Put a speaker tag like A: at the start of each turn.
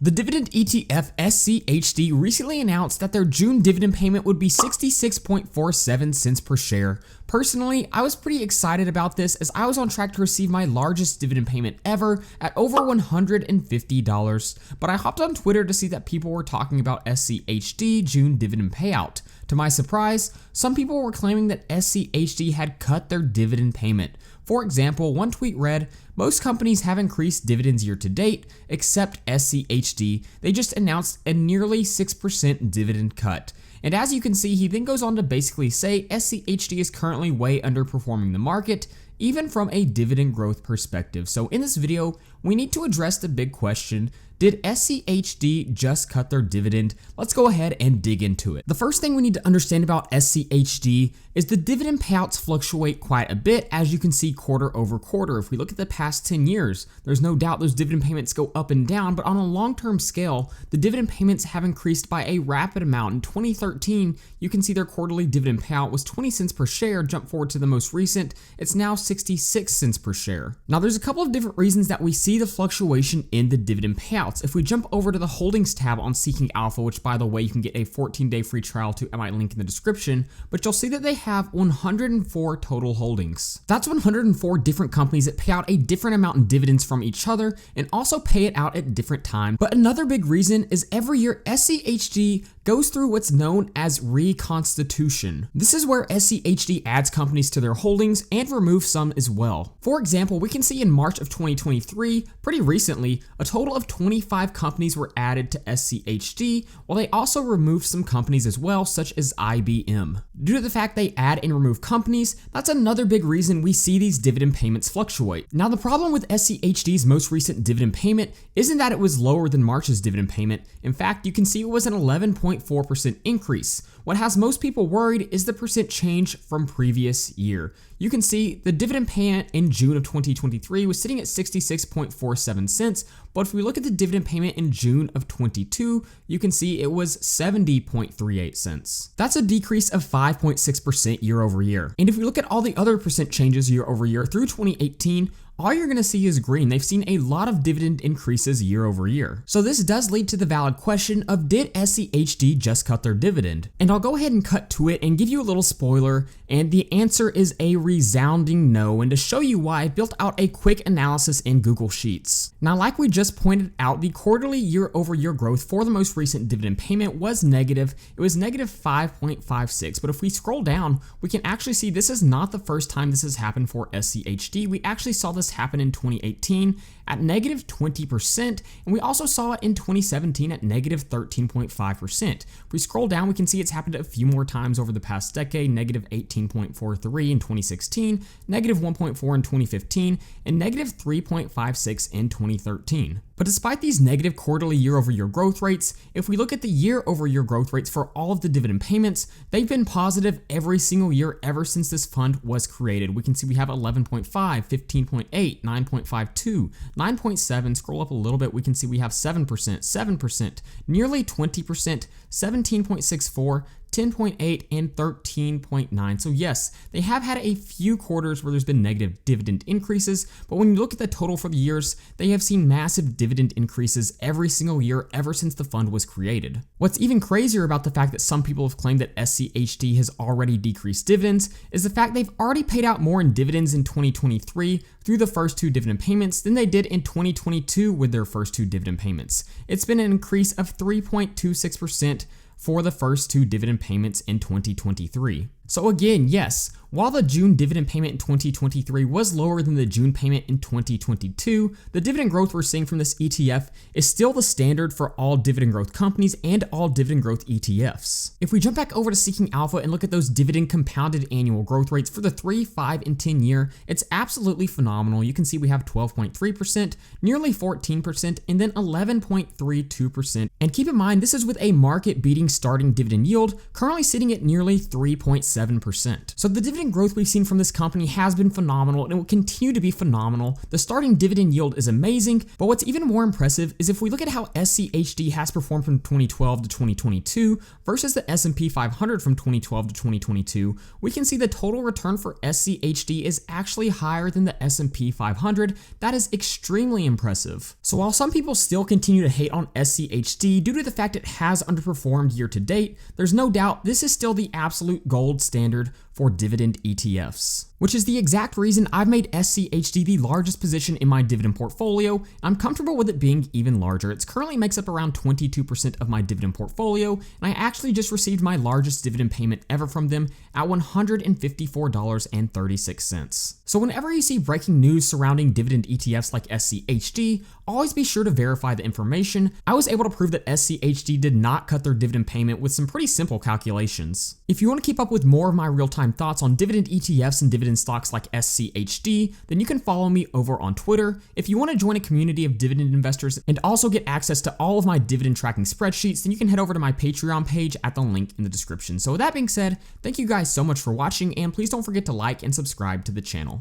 A: The dividend ETF SCHD recently announced that their June dividend payment would be 66.47 cents per share. Personally, I was pretty excited about this as I was on track to receive my largest dividend payment ever at over $150, but I hopped on Twitter to see that people were talking about SCHD June dividend payout. To my surprise, some people were claiming that SCHD had cut their dividend payment. For example, one tweet read, "Most companies have increased dividends year to date, except SCHD. They just announced a nearly 6% dividend cut." And as you can see, he then goes on to basically say SCHD is currently way underperforming the market, even from a dividend growth perspective. So in this video, we need to address the big question: did SCHD just cut their dividend? Let's go ahead and dig into it. The first thing we need to understand about SCHD is the dividend payouts fluctuate quite a bit, as you can see quarter over quarter. If we look at the past 10 years, there's no doubt those dividend payments go up and down, but on a long-term scale, the dividend payments have increased by a rapid amount. In 2013, you can see their quarterly dividend payout was 20 cents per share. Jump forward to the most recent, it's now 66 cents per share. Now there's a couple of different reasons that we see the fluctuation in the dividend payouts. If we jump over to the holdings tab on Seeking Alpha, which by the way, you can get a 14-day free trial to, I might link in the description, but you'll see that they have 104 total holdings. That's 104 different companies that pay out a different amount in dividends from each other and also pay it out at different times. But another big reason is every year SCHD goes through what's known as reconstitution. This is where SCHD adds companies to their holdings and removes some as well. For example, we can see in March of 2023, pretty recently, a total of 25 companies were added to SCHD, while they also removed some companies as well, such as IBM. Due to the fact they add and remove companies, that's another big reason we see these dividend payments fluctuate. Now the problem with SCHD's most recent dividend payment isn't that it was lower than March's dividend payment. In fact, you can see it was an 11.4% increase. What has most people worried is the percent change from previous year. You can see the dividend payment in June of 2023 was sitting at 66.47 cents, but if we look at the dividend payment in June of 22, you can see it was 70.38 cents. That's a decrease of 5.6% year over year. And if we look at all the other percent changes year over year through 2018, all you're gonna see is green. They've seen a lot of dividend increases year over year. So this does lead to the valid question of, did SCHD just cut their dividend? And I'll go ahead and cut to it and give you a little spoiler, and the answer is a resounding no. And to show you why, I built out a quick analysis in Google Sheets. Now, like we just pointed out, the quarterly year over year growth for the most recent dividend payment was negative. It was negative 5.56, but if we scroll down, we can actually see this is not the first time this has happened for SCHD. We actually saw this happen in 2018 at negative 20%, and we also saw it in 2017 at negative 13.5%. If we scroll down, we can see it's happened a few more times over the past decade, negative 18.43 in 2016, negative 1.4 in 2015, and negative 3.56 in 2013. But despite these negative quarterly year-over-year growth rates, if we look at the year-over-year growth rates for all of the dividend payments, they've been positive every single year ever since this fund was created. We can see we have 11.5, 15.8, 9.52, 9.7, scroll up a little bit, we can see we have 7%, 7%, nearly 20%, 17.64, 10.8 and 13.9. So yes, they have had a few quarters where there's been negative dividend increases, but when you look at the total for the years, they have seen massive dividend increases every single year ever since the fund was created. What's even crazier about the fact that some people have claimed that SCHD has already decreased dividends is the fact they've already paid out more in dividends in 2023 through the first two dividend payments than they did in 2022 with their first two dividend payments. It's been an increase of 3.26% for the first two dividend payments in 2023. So again, yes, while the June dividend payment in 2023 was lower than the June payment in 2022, the dividend growth we're seeing from this ETF is still the standard for all dividend growth companies and all dividend growth ETFs. If we jump back over to Seeking Alpha and look at those dividend compounded annual growth rates for the 3, 5, and 10 year, it's absolutely phenomenal. You can see we have 12.3%, nearly 14%, and then 11.32%. And keep in mind, this is with a market-beating starting dividend yield, currently sitting at nearly 3.7%. 37%. So the dividend growth we've seen from this company has been phenomenal and it will continue to be phenomenal. The starting dividend yield is amazing, but what's even more impressive is if we look at how SCHD has performed from 2012 to 2022 versus the S&P 500 from 2012 to 2022, we can see the total return for SCHD is actually higher than the S&P 500. That is extremely impressive. So while some people still continue to hate on SCHD due to the fact it has underperformed year to date, there's no doubt this is still the absolute gold standard for dividend ETFs, which is the exact reason I've made SCHD the largest position in my dividend portfolio, and I'm comfortable with it being even larger. It currently makes up around 22% of my dividend portfolio, and I actually just received my largest dividend payment ever from them at $154.36. So whenever you see breaking news surrounding dividend ETFs like SCHD, always be sure to verify the information. I was able to prove that SCHD did not cut their dividend payment with some pretty simple calculations. If you want to keep up with more of my real-time thoughts on dividend ETFs and dividend stocks like SCHD, then you can follow me over on Twitter. If you want to join a community of dividend investors and also get access to all of my dividend tracking spreadsheets, then you can head over to my Patreon page at the link in the description. So with that being said, thank you guys so much for watching, and please don't forget to like and subscribe to the channel.